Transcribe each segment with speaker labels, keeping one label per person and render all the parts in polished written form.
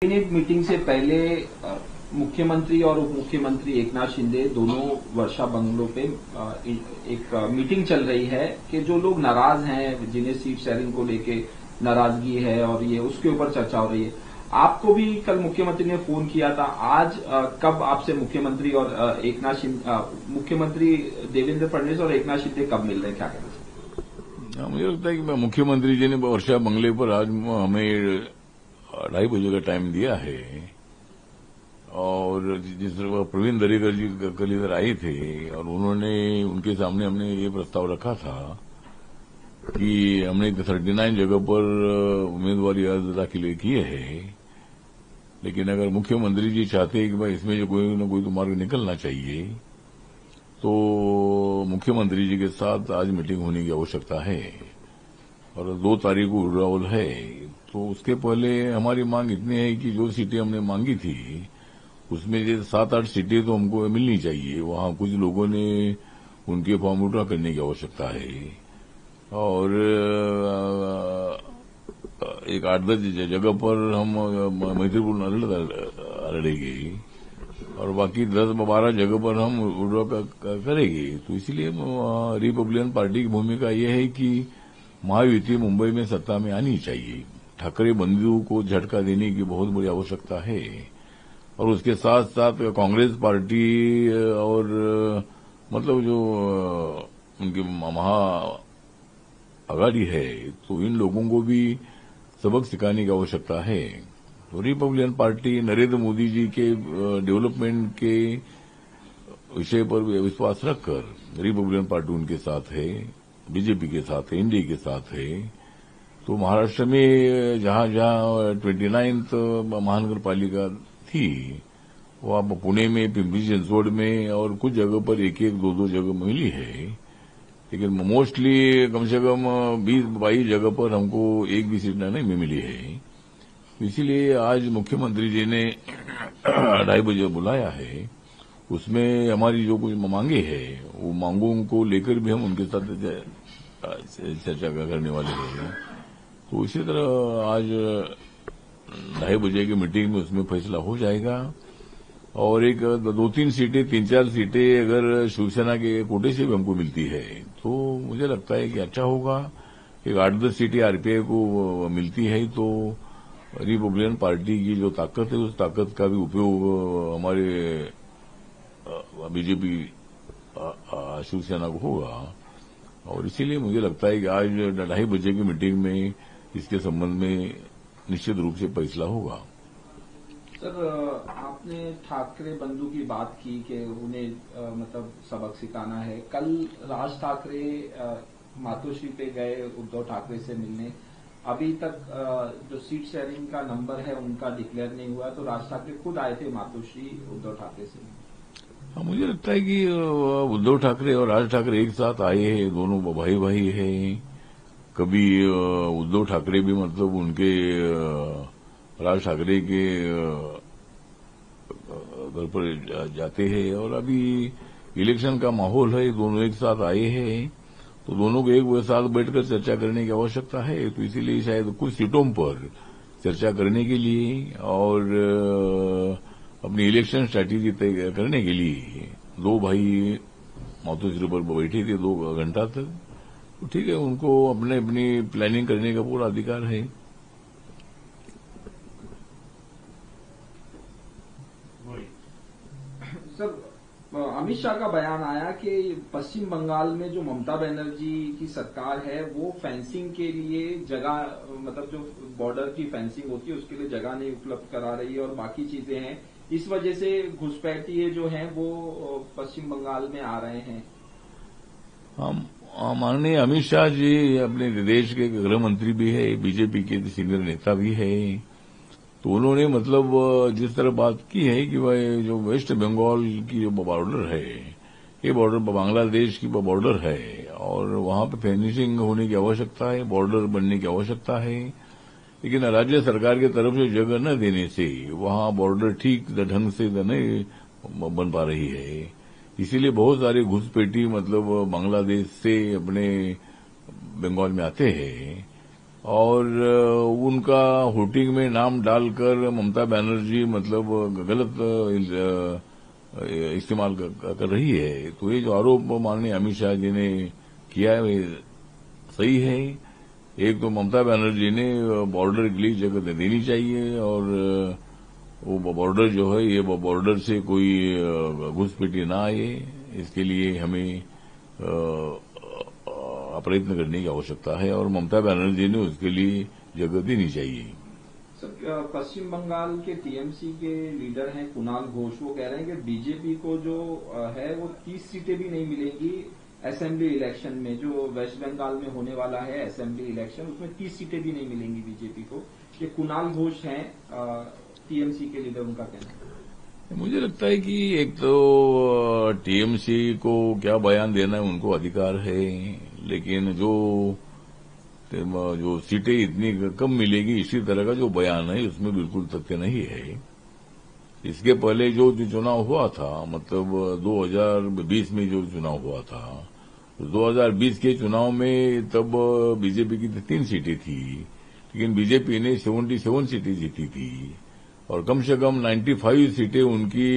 Speaker 1: Cabinet meeting से पहले मुख्यमंत्री और उप मुख्यमंत्री एकनाथ शिंदे दोनों वर्षा बंगलों पे एक मीटिंग चल रही है कि जो लोग नाराज हैं, जिन्हें सीट शेयरिंग को लेके नाराजगी है और ये उसके ऊपर चर्चा हो रही है। आपको भी कल मुख्यमंत्री ने फोन किया था। आज कब आपसे मुख्यमंत्री और मुख्यमंत्री देवेंद्र फडणवीस और एकनाथ शिंदे कब मिल रहे हैं, क्या कह रहे हैं?
Speaker 2: मुझे लगता है कि मुख्यमंत्री जी ने वर्षा बंगले पर आज हमें 2:30 बजे का टाइम दिया है। और जिस तरह प्रवीण दरेकर जी कल इधर आए थे और उनके सामने हमने ये प्रस्ताव रखा था कि हमने 39 जगह पर उम्मीदवारी अर्ज दाखिल किए हैं, लेकिन अगर मुख्यमंत्री जी चाहते हैं कि भाई इसमें जो कोई न कोई तो मार्ग निकलना चाहिए, तो मुख्यमंत्री जी के साथ आज मीटिंग होने की आवश्यकता है। और 2 तारीख को विड्रॉवल है, तो उसके पहले हमारी मांग इतनी है कि जो सीटें हमने मांगी थी उसमें जैसे 7-8 सीटें तो हमको मिलनी चाहिए। वहां कुछ लोगों ने उनके फॉर्म विड्रॉ करने की आवश्यकता है और एक 8-10 जगह पर हम मैत्रीपूर्ण लड़ेंगे और बाकी 10-12 जगह पर हम विड्रॉ करेंगे। तो इसलिए रिपब्लिकन पार्टी की भूमिका यह है कि महायुति मुंबई में सत्ता में आनी चाहिए। ठाकरे बंधु को झटका देने की बहुत बड़ी आवश्यकता है और उसके साथ साथ कांग्रेस पार्टी और मतलब जो उनकी महा आघाड़ी है, तो इन लोगों को भी सबक सिखाने की आवश्यकता है। तो रिपब्लिकन पार्टी नरेंद्र मोदी जी के डेवलपमेंट के विषय पर विश्वास रखकर रिपब्लिकन पार्टी उनके साथ है, बीजेपी के साथ है, इंडिया के साथ है। तो महाराष्ट्र में जहां जहां 29th महानगर पालिका थी, वो अब पुणे में, पिंपरी चिंचवड में और कुछ जगह पर 1-2 जगह मिली है, लेकिन मोस्टली कम से कम 20-22 जगह पर हमको एक भी सीट नहीं मिली है। इसीलिए आज मुख्यमंत्री जी ने 2:30 बजे बुलाया है। उसमें हमारी जो कुछ मांगे हैं, वो मांगों को लेकर भी हम उनके साथ चर्चा करने वाले हैं। तो इसी तरह आज 2:30 बजे की मीटिंग में उसमें फैसला हो जाएगा। और एक 2-3 सीटें, 3-4 सीटें अगर शिवसेना के कोटे से भी हमको मिलती है तो मुझे लगता है कि अच्छा होगा। एक 8-10 सीटें आरपीआई को मिलती है तो रिपब्लिकन पार्टी की जो ताकत है उस ताकत का भी उपयोग हमारे बीजेपी शिवसेना को होगा। और इसीलिए मुझे लगता है कि आज 2:30 बजे की मीटिंग में इसके संबंध में निश्चित रूप से फैसला होगा।
Speaker 1: सर, आपने ठाकरे बंधु की बात की कि उन्हें मतलब सबक सिखाना है। कल राज ठाकरे मातोश्री पे गए उद्धव ठाकरे से मिलने। अभी तक जो सीट शेयरिंग का नंबर है उनका डिक्लेयर नहीं हुआ, तो राज ठाकरे खुद आए थे मातोश्री उद्धव ठाकरे से।
Speaker 2: हाँ, मुझे लगता है कि उद्धव ठाकरे और राज ठाकरे एक साथ आए हैं, दोनों भाई भाई हैं। कभी उद्धव ठाकरे भी मतलब उनके राज ठाकरे के घर पर जाते हैं और अभी इलेक्शन का माहौल है, दोनों एक साथ आए हैं, तो दोनों को एक साथ बैठकर चर्चा करने की आवश्यकता है। तो इसीलिए शायद कुछ सीटों पर चर्चा करने के लिए और अपनी इलेक्शन स्ट्रैटेजी तय करने के लिए 2 भाई मातोश्री पर बैठे थे 2 घंटा तक। तो ठीक है, उनको अपनी प्लानिंग करने का पूरा अधिकार है।
Speaker 1: सर, अमित शाह का बयान आया कि पश्चिम बंगाल में जो ममता बनर्जी की सरकार है वो फेंसिंग के लिए जगह, मतलब जो बॉर्डर की फेंसिंग होती है उसके लिए जगह नहीं उपलब्ध करा रही है और बाकी चीजें हैं, इस वजह से घुसपैठिए जो हैं वो पश्चिम बंगाल में आ रहे हैं।
Speaker 2: हम माननीय अमित शाह जी अपने देश के गृह मंत्री भी है, बीजेपी के सीनियर नेता भी है। तो उन्होंने मतलब जिस तरह बात की है कि भाई जो वेस्ट बंगाल की जो बॉर्डर है, ये बॉर्डर बांग्लादेश की बॉर्डर है और वहां पे फेंसिंग होने की आवश्यकता है, बॉर्डर बनने की आवश्यकता है। लेकिन राज्य सरकार की तरफ से जगह न देने से वहां बॉर्डर ठीक ढंग से नहीं बन पा रही है। इसीलिए बहुत सारे घुसपैठी मतलब बांग्लादेश से अपने बंगाल में आते हैं और उनका होर्डिंग में नाम डालकर ममता बनर्जी मतलब गलत इस्तेमाल कर रही है। तो ये जो आरोप माननीय अमित शाह जी ने किया है वे सही है। एक तो ममता बनर्जी ने बॉर्डर के लिए जगह देनी चाहिए और वो बॉर्डर जो है ये बॉर्डर से कोई घुसपैठी ना आए, इसके लिए हमें प्रयत्न करने की आवश्यकता है और ममता बनर्जी ने उसके लिए जगह देनी चाहिए।
Speaker 1: सर, पश्चिम बंगाल के टीएमसी के लीडर हैं कुणाल घोष, वो कह रहे हैं कि बीजेपी को जो है वो 30 सीटें भी नहीं मिलेंगी असेंबली इलेक्शन में। जो वेस्ट बंगाल में होने वाला है असेंबली इलेक्शन, उसमें 30 सीटें भी नहीं मिलेंगी बीजेपी को। ये कुणाल घोष हैं टीएमसी के लीडर, उनका कहना है।
Speaker 2: मुझे लगता है कि एक तो टीएमसी को क्या बयान देना है उनको अधिकार है, लेकिन जो सीटें इतनी कम मिलेगी इसी तरह का जो बयान है उसमें बिल्कुल तथ्य नहीं है। इसके पहले जो चुनाव हुआ था मतलब 2020 में जो चुनाव हुआ था, 2020 के चुनाव में तब बीजेपी की 3 सीटें थी, लेकिन बीजेपी ने 77 सीटें जीती थी और कम से कम 95 सीटें उनकी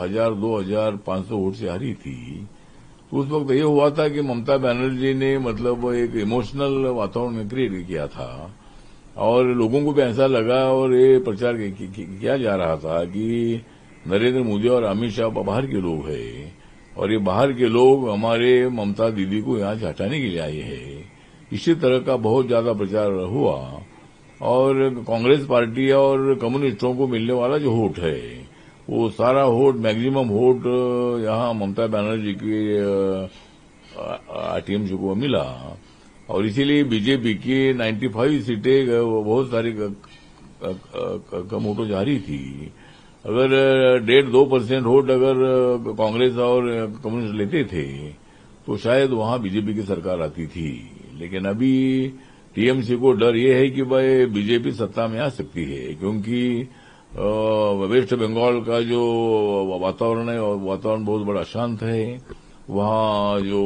Speaker 2: 1000-2500 वोट से हारी थी। तो उस वक्त ये हुआ था कि ममता बनर्जी ने मतलब एक इमोशनल वातावरण क्रिएट किया था और लोगों को भी ऐसा लगा और ये प्रचार किया जा रहा था कि नरेंद्र मोदी और अमित शाह बाहर के लोग हैं और ये बाहर के लोग हमारे ममता दीदी को यहां से हटाने के लिए आए हैं। इसी तरह का बहुत ज्यादा प्रचार हुआ और कांग्रेस पार्टी और कम्युनिस्टों को मिलने वाला जो वोट है वो सारा वोट मैक्सिमम वोट यहां ममता बनर्जी के टीएमसी को मिला और इसीलिए बीजेपी की 95 सीटें बहुत सारी कम वोटों जारी थी। अगर 1.5-2% वोट अगर कांग्रेस और कम्युनिस्ट लेते थे तो शायद वहां बीजेपी की सरकार आती थी, लेकिन अभी टीएमसी को डर ये है कि भाई बीजेपी सत्ता में आ सकती है, क्योंकि वेस्ट बंगाल का जो वातावरण है वातावरण बहुत बड़ा अशांत है। वहां जो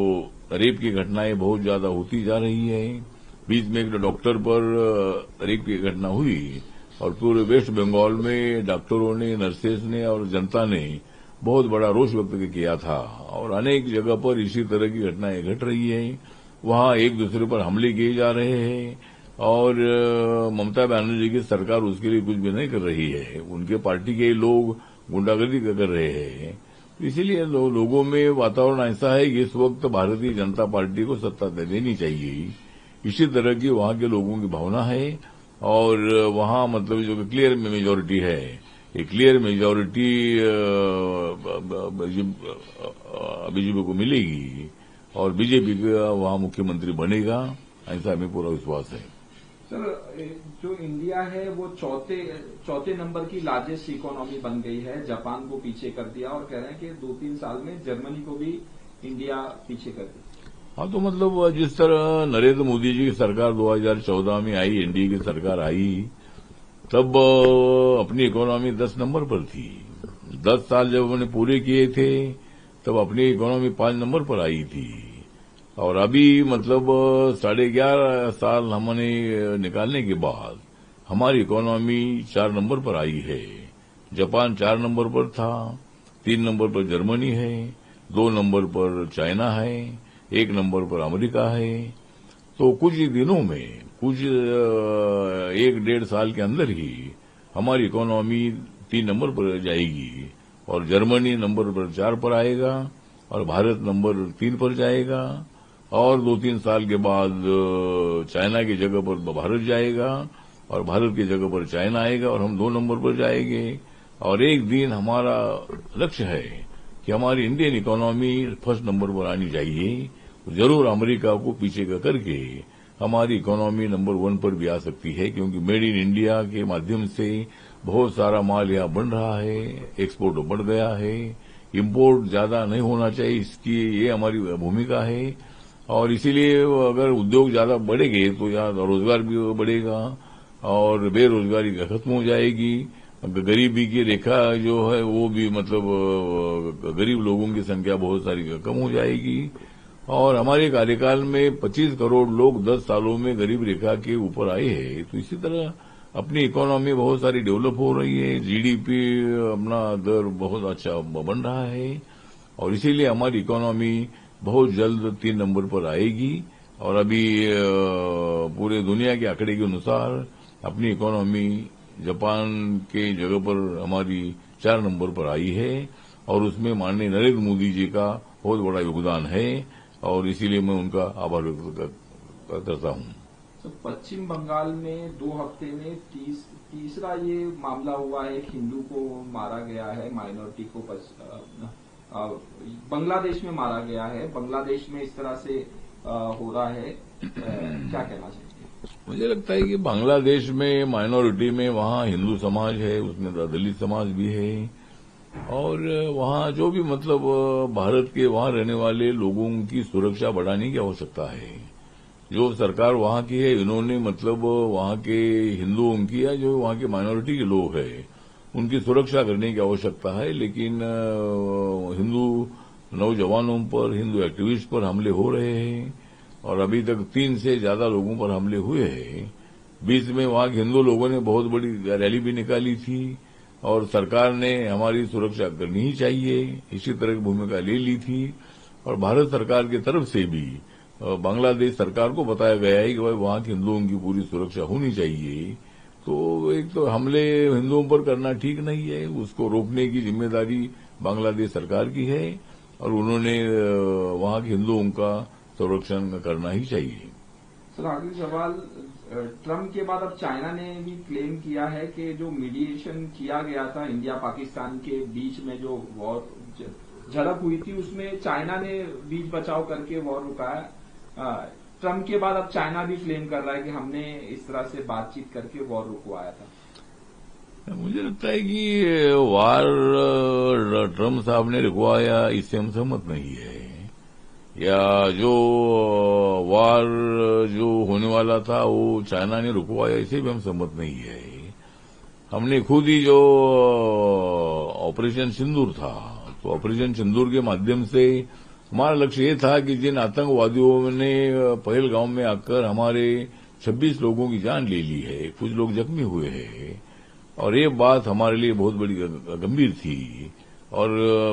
Speaker 2: रेप की घटनाएं बहुत ज्यादा होती जा रही है। बीच में एक डॉक्टर पर रेप की घटना हुई और पूरे वेस्ट बंगाल में डॉक्टरों ने, नर्सेस ने और जनता ने बहुत बड़ा रोष व्यक्त किया था और अनेक जगह पर इसी तरह की घटनाएं घट रही है। वहां एक दूसरे पर हमले किए जा रहे हैं और ममता बनर्जी की सरकार उसके लिए कुछ भी नहीं कर रही है। उनके पार्टी के लोग गुंडागर्दी कर रहे हैं। इसीलिए लोगों में वातावरण ऐसा है कि इस वक्त भारतीय जनता पार्टी को सत्ता देनी चाहिए। इसी तरह की वहां के लोगों की भावना है और वहां मतलब जो क्लियर मेजोरिटी है, ये क्लियर मेजोरिटी बीजेपी को मिलेगी और बीजेपी का वहां मुख्यमंत्री बनेगा, ऐसा हमें पूरा विश्वास है।
Speaker 1: सर, जो इंडिया है वो चौथे नंबर की लार्जेस्ट इकोनॉमी बन गई है, जापान को पीछे कर दिया और कह रहे हैं कि 2-3 साल में जर्मनी को भी इंडिया पीछे कर दी।
Speaker 2: हाँ, तो मतलब जिस तरह नरेंद्र मोदी जी की सरकार 2014 में आई, एनडीए की सरकार आई, तब अपनी इकोनॉमी 10 नंबर पर थी। 10 साल जब उन्होंने पूरे किए थे तब अपनी इकोनॉमी 5 नंबर पर आई थी और अभी मतलब 11.5 साल हमने निकालने के बाद हमारी इकोनॉमी 4 नंबर पर आई है। जापान 4 नंबर पर था, 3 नंबर पर जर्मनी है, 2 नंबर पर चाइना है, 1 नंबर पर अमेरिका है। तो कुछ ही दिनों में, कुछ 1-1.5 साल के अंदर ही हमारी इकोनॉमी 3 नंबर पर जाएगी और जर्मनी नंबर पर 4 पर आएगा और भारत नंबर 3 पर जाएगा और 2-3 साल के बाद चाइना की जगह पर भारत जाएगा और भारत की जगह पर चाइना आएगा और हम 2 नंबर पर जाएंगे। और एक दिन हमारा लक्ष्य है कि हमारी इंडियन इकोनॉमी फर्स्ट नंबर पर आनी चाहिए। जरूर अमेरिका को पीछे करके हमारी इकोनॉमी नंबर 1 पर भी आ सकती है, क्योंकि मेड इन इंडिया के माध्यम से बहुत सारा माल यहाँ बन रहा है, एक्सपोर्ट बढ़ गया है, इम्पोर्ट ज्यादा नहीं होना चाहिए, इसकी ये हमारी भूमिका है। और इसीलिए अगर उद्योग ज्यादा बढ़ेंगे तो यहाँ रोजगार भी बढ़ेगा और बेरोजगारी खत्म हो जाएगी। गरीबी की रेखा जो है वो भी मतलब गरीब लोगों की संख्या बहुत सारी कम हो जाएगी। और हमारे कार्यकाल में 25 करोड़ लोग 10 सालों में गरीब रेखा के ऊपर आए हैं। तो इसी तरह अपनी इकोनॉमी बहुत सारी डेवलप हो रही है, जीडीपी अपना दर बहुत अच्छा बन रहा है और इसीलिए हमारी इकोनॉमी बहुत जल्द 3 नंबर पर आएगी। और अभी पूरे दुनिया के आंकड़े के अनुसार अपनी इकोनॉमी जापान के जगह पर हमारी 4 नंबर पर आई है और उसमें माननीय नरेंद्र मोदी जी का बहुत बड़ा योगदान है और इसीलिए मैं उनका आभार व्यक्त करता हूं।
Speaker 1: तो पश्चिम बंगाल में 2 हफ्ते में तीसरा ये मामला हुआ है, एक हिंदू को मारा गया है, माइनॉरिटी को बांग्लादेश में मारा गया है। बांग्लादेश में इस तरह से हो रहा है, क्या कहना चाहिए?
Speaker 2: मुझे लगता है कि बांग्लादेश में माइनॉरिटी में वहां हिंदू समाज है, उसमें दलित समाज भी है और वहां जो भी मतलब भारत के वहां रहने वाले लोगों की सुरक्षा बढ़ाने की आवश्यकता है। जो सरकार वहां की है, इन्होंने मतलब वहां के हिंदुओं की या जो वहां के माइनॉरिटी के लोग हैं उनकी सुरक्षा करने की आवश्यकता है। लेकिन हिंदू नौजवानों पर, हिंदू एक्टिविस्ट पर हमले हो रहे हैं और अभी तक 3 से ज्यादा लोगों पर हमले हुए हैं। बीच में वहां के हिंदू लोगों ने बहुत बड़ी रैली भी निकाली थी और सरकार ने हमारी सुरक्षा करनी ही चाहिए इसी तरह की भूमिका ले ली थी। और भारत सरकार की तरफ से भी बांग्लादेश सरकार को बताया गया है कि भाई वहां के हिंदुओं की पूरी सुरक्षा होनी चाहिए। तो एक तो हमले हिंदुओं पर करना ठीक नहीं है, उसको रोकने की जिम्मेदारी बांग्लादेश सरकार की है और उन्होंने वहां के हिंदुओं का संरक्षण करना ही चाहिए।
Speaker 1: सर, अगली सवाल, ट्रम्प के बाद अब चाइना ने भी क्लेम किया है कि जो मीडिएशन किया गया था इंडिया पाकिस्तान के बीच में, जो वॉर झड़प हुई थी, उसमें चाइना ने बीच बचाव करके वॉर रुकाया। ट्रम्प के बाद अब चाइना भी क्लेम कर रहा है कि हमने इस तरह से बातचीत करके वॉर रुकवाया था।
Speaker 2: मुझे लगता है कि वार ट्रम्प साहब ने रुकवाया इससे हम सहमत नहीं है, या जो वार जो होने वाला था वो चाइना ने रुकवाया इसे भी हम सहमत नहीं है। हमने खुद ही जो ऑपरेशन सिंदूर था, तो ऑपरेशन सिंदूर के माध्यम से हमारा लक्ष्य ये था कि जिन आतंकवादियों ने पहलगाम में आकर हमारे 26 लोगों की जान ले ली है, कुछ लोग जख्मी हुए हैं और ये बात हमारे लिए बहुत बड़ी गंभीर थी और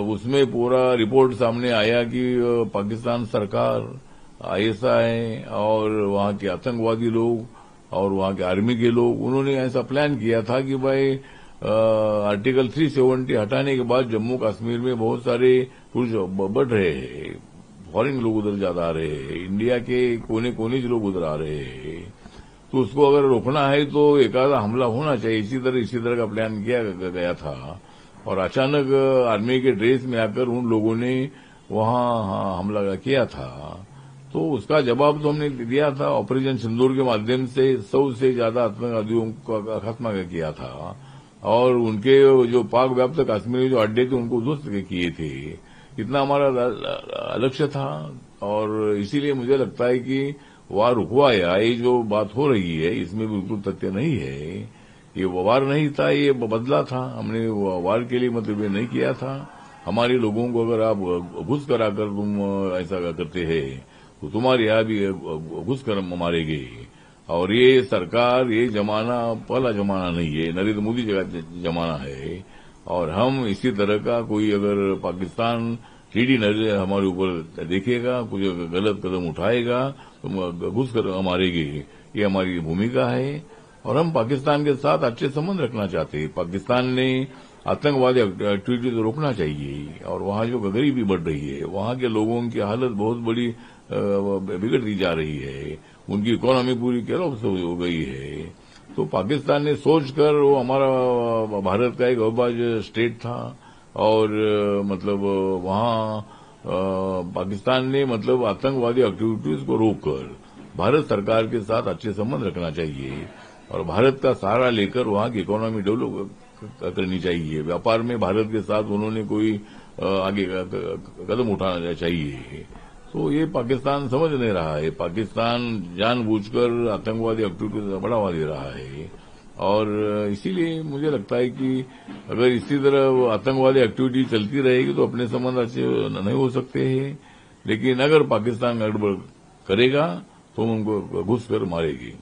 Speaker 2: उसमें पूरा रिपोर्ट सामने आया कि पाकिस्तान सरकार, आईएसआई और वहां के आतंकवादी लोग और वहां के आर्मी के लोग, उन्होंने ऐसा प्लान किया था कि भाई आर्टिकल 370 हटाने के बाद जम्मू कश्मीर में बहुत सारे पुरुष बढ़ रहे हैं, फॉरेन लोग उधर ज्यादा आ रहे हैं, इंडिया के कोने कोने से लोग उधर आ रहे हैं, तो उसको अगर रोकना है तो एक आधा हमला होना चाहिए। इसी तरह का प्लान किया गया था और अचानक आर्मी के ड्रेस में आकर उन लोगों ने वहां हमला किया था। तो उसका जवाब तो हमने दिया था, ऑपरेशन सिंदूर के माध्यम से 100 से ज्यादा आतंकवादियों का खात्मा किया था और उनके जो पाक व्याप्त कश्मीर जो अड्डे थे उनको ध्वस्त किए थे। इतना हमारा लक्ष्य था और इसीलिए मुझे लगता है कि वार रुकवाया, ये जो बात हो रही है इसमें बिल्कुल तथ्य नहीं है। ये वार नहीं था, ये बदला था। हमने वार के लिए मतलब ये नहीं किया था। हमारे लोगों को अगर आप घुस कर आकर तुम ऐसा करते हैं तो तुम्हारे यहाँ भी घुस कर मारेंगे। और ये सरकार, ये जमाना पहला जमाना नहीं है, नरेंद्र मोदी का जमाना है और हम इसी तरह का कोई अगर पाकिस्तान टीडी नजर हमारे ऊपर देखेगा, कुछ गलत कदम उठाएगा तो घुस कर मारेंगे, ये हमारी भूमिका है। और हम पाकिस्तान के साथ अच्छे संबंध रखना चाहते हैं। पाकिस्तान ने आतंकवादी एक्टिविटी तो रोकना चाहिए और वहां जो गरीबी बढ़ रही है, वहां के लोगों की हालत बहुत बड़ी बिगड़ती जा रही है, उनकी इकोनॉमी पूरी कोलैप्स हो गई है। तो पाकिस्तान ने सोचकर, वो हमारा भारत का एक अविभाज्य स्टेट था और मतलब वहां पाकिस्तान ने मतलब आतंकवादी एक्टिविटीज को रोककर भारत सरकार के साथ अच्छे संबंध रखना चाहिए और भारत का सहारा लेकर वहां की इकोनॉमी डेवलप करनी चाहिए। व्यापार में भारत के साथ उन्होंने कोई आगे कदम उठाना चाहिए। तो ये पाकिस्तान समझ नहीं रहा है। पाकिस्तान जानबूझकर आतंकवादी एक्टिविटीज को बढ़ावा दे रहा है और इसीलिए मुझे लगता है कि अगर इसी तरह आतंकवादी एक्टिविटी चलती रहेगी तो अपने संबंध अच्छे नहीं हो सकते हैं। लेकिन अगर पाकिस्तान गड़बड़ करेगा तो उनको घुस कर मारेगी।